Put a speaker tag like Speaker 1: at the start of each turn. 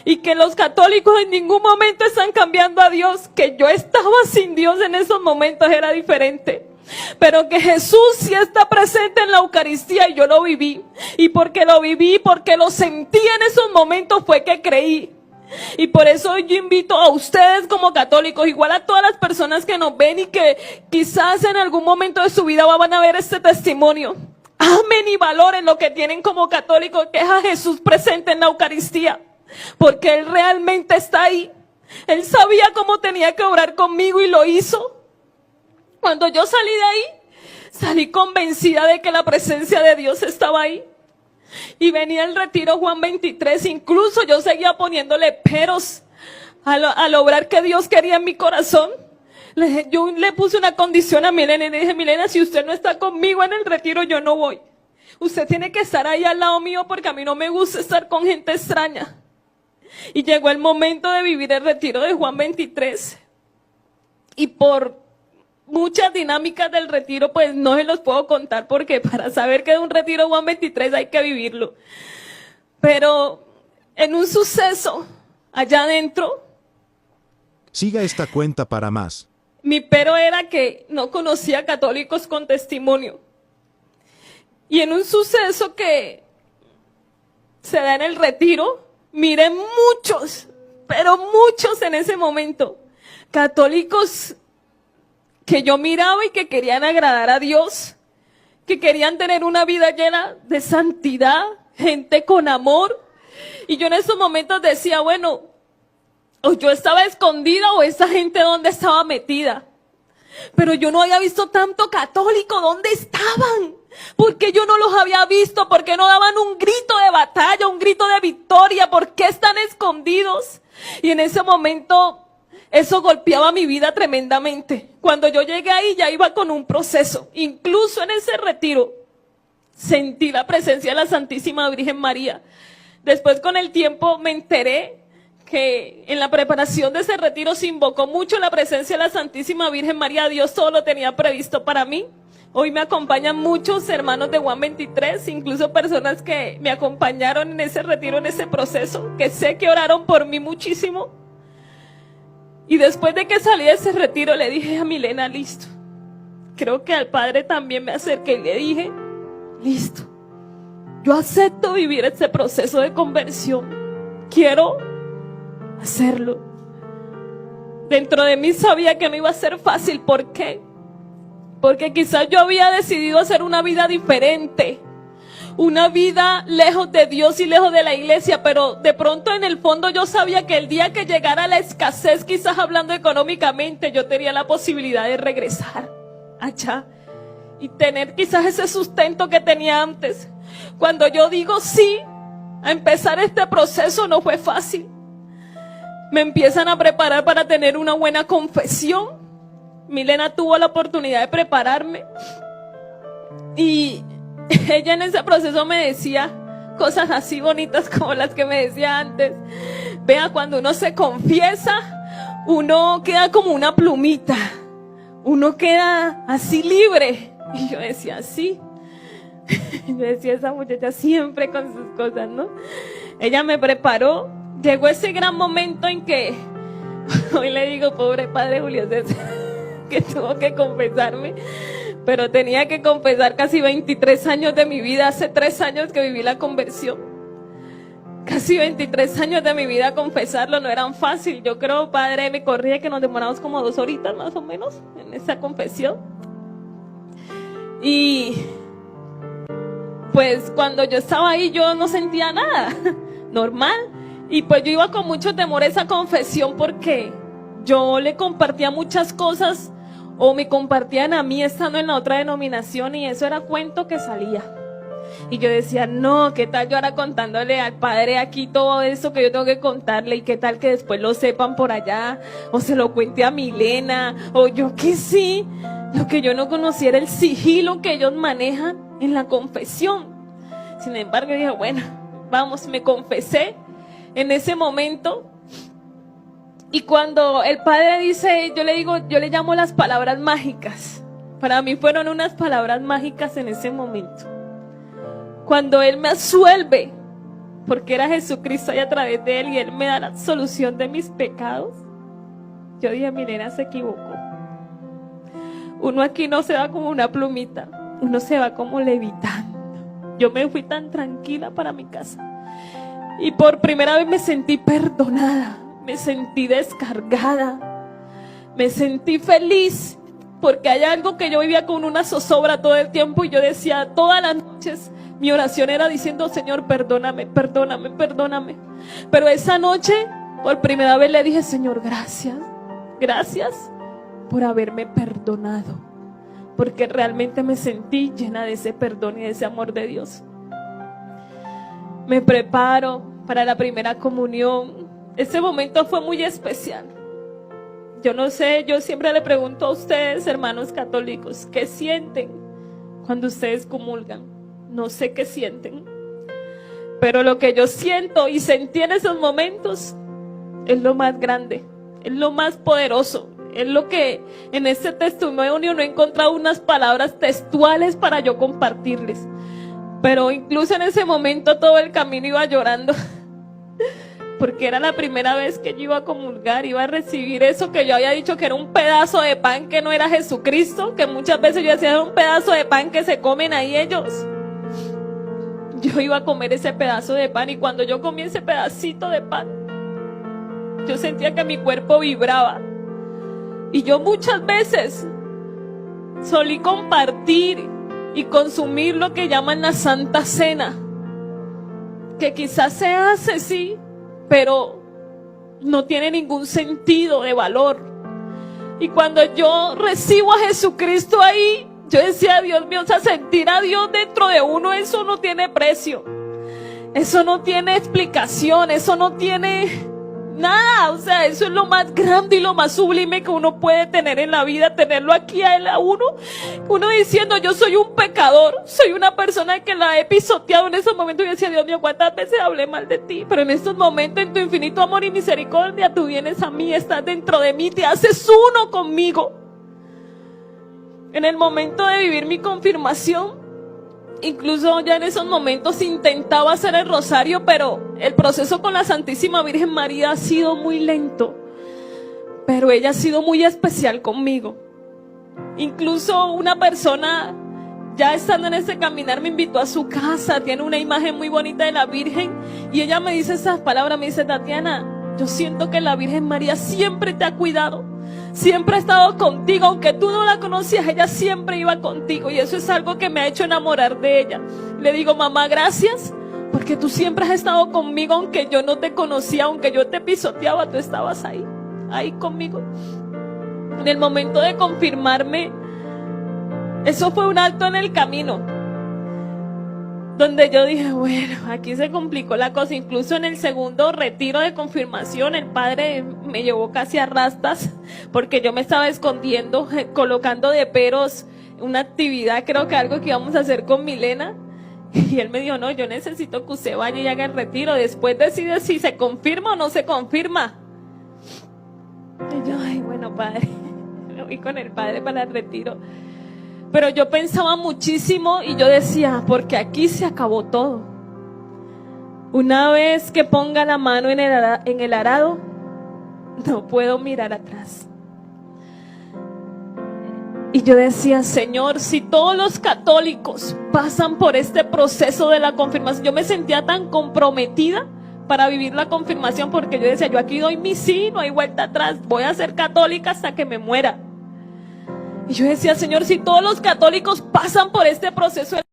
Speaker 1: y que los católicos en ningún momento están cambiando a Dios, que yo estaba sin Dios en esos momentos, era diferente. Pero que Jesús sí está presente en la Eucaristía y yo lo viví. Y porque lo viví, porque lo sentí en esos momentos fue que creí. Y por eso yo invito a ustedes como católicos, igual a todas las personas que nos ven y que quizás en algún momento de su vida van a ver este testimonio. Amen y valoren lo que tienen como católicos, que es a Jesús presente en la Eucaristía. Porque Él realmente está ahí. Él sabía cómo tenía que obrar conmigo y lo hizo. Cuando yo salí de ahí, salí convencida de que la presencia de Dios estaba ahí. Y venía el retiro Juan 23, incluso yo seguía poniéndole peros al obrar que Dios quería en mi corazón. Yo le puse una condición a Milena y le dije: Milena, si usted no está conmigo en el retiro, yo no voy. Usted tiene que estar ahí al lado mío porque a mí no me gusta estar con gente extraña. Y llegó el momento de vivir el retiro de Juan 23. Y por muchas dinámicas del retiro, pues no se los puedo contar porque para saber que es un retiro Juan 23 hay que vivirlo. Pero en un suceso allá adentro,
Speaker 2: Siga esta cuenta para más.
Speaker 1: mi pero era que no conocía católicos con testimonio. Y en un suceso que se da en el retiro, miré muchos, pero muchos en ese momento, católicos que yo miraba y que querían agradar a Dios, que querían tener una vida llena de santidad, gente con amor. Y yo en esos momentos decía, bueno, o yo estaba escondida o esa gente dónde estaba metida. Pero yo no había visto tanto católico, ¿dónde estaban? ¿Por qué yo no los había visto? ¿Por qué no daban un grito de batalla, un grito de victoria? ¿Por qué están escondidos? Y en ese momento eso golpeaba mi vida tremendamente. Cuando yo llegué ahí ya iba con un proceso. Incluso en ese retiro sentí la presencia de la Santísima Virgen María. Después con el tiempo me enteré que en la preparación de ese retiro se invocó mucho la presencia de la Santísima Virgen María. Dios todo lo tenía previsto para mí. Hoy me acompañan muchos hermanos de Juan 23, incluso personas que me acompañaron en ese retiro, en ese proceso, que sé que oraron por mí muchísimo. Y después de que salí de ese retiro le dije a Milena, listo. Creo que al Padre también me acerqué y le dije, listo. Yo acepto vivir este proceso de conversión. Quiero hacerlo. Dentro de mí sabía que no iba a ser fácil. ¿Por qué? Porque quizás yo había decidido hacer una vida diferente, una vida lejos de Dios y lejos de la iglesia, pero de pronto en el fondo yo sabía que el día que llegara la escasez, quizás hablando económicamente, yo tenía la posibilidad de regresar allá y tener quizás ese sustento que tenía antes. Cuando yo digo sí a empezar este proceso, no fue fácil. Me empiezan a preparar para tener una buena confesión. Milena tuvo la oportunidad de prepararme y ella en ese proceso me decía cosas así bonitas como las que me decía antes. Vea, cuando uno se confiesa, uno queda como una plumita, uno queda así libre. Y yo decía, sí. Yo decía, esa muchacha siempre con sus cosas, ¿no? Ella me preparó. Llegó ese gran momento en que hoy le digo, pobre padre Julio César, que tuvo que confesarme, pero tenía que confesar casi 23 años de mi vida. Hace 3 años que viví la conversión, casi 23 años de mi vida confesarlo, no eran fácil. Yo creo, padre, me corría que nos demoramos como 2 horitas más o menos en esa confesión. Y pues cuando yo estaba ahí yo no sentía nada, normal. Y pues yo iba con mucho temor a esa confesión porque yo le compartía muchas cosas o me compartían a mí estando en la otra denominación y eso era cuento que salía. Y yo decía, no, ¿qué tal yo ahora contándole al padre aquí todo eso que yo tengo que contarle? ¿Y qué tal que después lo sepan por allá? O se lo cuente a Milena, o yo qué sé. Lo que yo no conocía era el sigilo que ellos manejan en la confesión. Sin embargo, dije, bueno, vamos, me confesé en ese momento. Y cuando el padre dice, yo le digo, yo le llamo las palabras mágicas. Para mí fueron unas palabras mágicas en ese momento. Cuando él me absuelve porque era Jesucristo y a través de Él, y Él me da la solución de mis pecados. Yo dije, mi nena se equivocó. Uno aquí no se va como una plumita, uno se va como levitando. Yo me fui tan tranquila para mi casa. Y por primera vez me sentí perdonada, me sentí descargada, me sentí feliz, porque hay algo que yo vivía con una zozobra todo el tiempo y yo decía todas las noches, mi oración era diciendo, Señor, perdóname, perdóname, perdóname. Pero esa noche, por primera vez le dije, Señor, gracias, gracias por haberme perdonado, porque realmente me sentí llena de ese perdón y de ese amor de Dios. Me preparo para la primera comunión. Ese momento fue muy especial. Yo no sé, yo siempre le pregunto a ustedes, hermanos católicos, ¿qué sienten cuando ustedes comulgan? No sé qué sienten, pero lo que yo siento y sentí en esos momentos es lo más grande, es lo más poderoso, es lo que en este testimonio no he encontrado unas palabras textuales para yo compartirles. Pero incluso en ese momento todo el camino iba llorando, porque era la primera vez que yo iba a comulgar, iba a recibir eso que yo había dicho que era un pedazo de pan que no era Jesucristo, que muchas veces yo decía era un pedazo de pan que se comen ahí ellos. Yo iba a comer ese pedazo de pan, y cuando yo comí ese pedacito de pan, yo sentía que mi cuerpo vibraba. Y yo muchas veces solí compartir y consumir lo que llaman la Santa Cena, que quizás se hace, sí, pero no tiene ningún sentido de valor. Y cuando yo recibo a Jesucristo ahí, yo decía, Dios mío, o sea, sentir a Dios dentro de uno, eso no tiene precio, eso no tiene explicación, eso no tiene nada. O sea, eso es lo más grande y lo más sublime que uno puede tener en la vida, tenerlo aquí a él, a uno diciendo, yo soy un pecador, soy una persona que la he pisoteado. En esos momentos yo decía, Dios mío, cuántas veces hablé mal de ti, pero en estos momentos, en tu infinito amor y misericordia, tú vienes a mí, estás dentro de mí, te haces uno conmigo. En el momento de vivir mi confirmación, incluso ya en esos momentos intentaba hacer el rosario, pero el proceso con la Santísima Virgen María ha sido muy lento, pero ella ha sido muy especial conmigo. Incluso una persona, ya estando en ese caminar, me invitó a su casa, tiene una imagen muy bonita de la Virgen, y ella me dice esas palabras, me dice, Tatiana, yo siento que la Virgen María siempre te ha cuidado, siempre ha estado contigo, aunque tú no la conocías, ella siempre iba contigo, y eso es algo que me ha hecho enamorar de ella. Le digo, mamá, gracias, porque tú siempre has estado conmigo, aunque yo no te conocía, aunque yo te pisoteaba, tú estabas ahí conmigo. En el momento de confirmarme, eso fue un alto en el camino, donde yo dije, bueno, aquí se complicó la cosa. Incluso en el segundo retiro de confirmación, el padre me llevó casi a rastas, porque yo me estaba escondiendo, colocando de peros una actividad, creo que algo que íbamos a hacer con Milena, y él me dijo, no, yo necesito que usted vaya y haga el retiro, después decide si se confirma o no se confirma. Y yo, ay, bueno, padre, me voy con el padre para el retiro. Pero yo pensaba muchísimo y yo decía, porque aquí se acabó todo. Una vez que ponga la mano en el arado, no puedo mirar atrás. Y yo decía, Señor, si todos los católicos pasan por este proceso de la confirmación, yo me sentía tan comprometida para vivir la confirmación, porque yo decía, yo aquí doy mi sí, no hay vuelta atrás, voy a ser católica hasta que me muera. Y yo decía, Señor, si todos los católicos pasan por este proceso de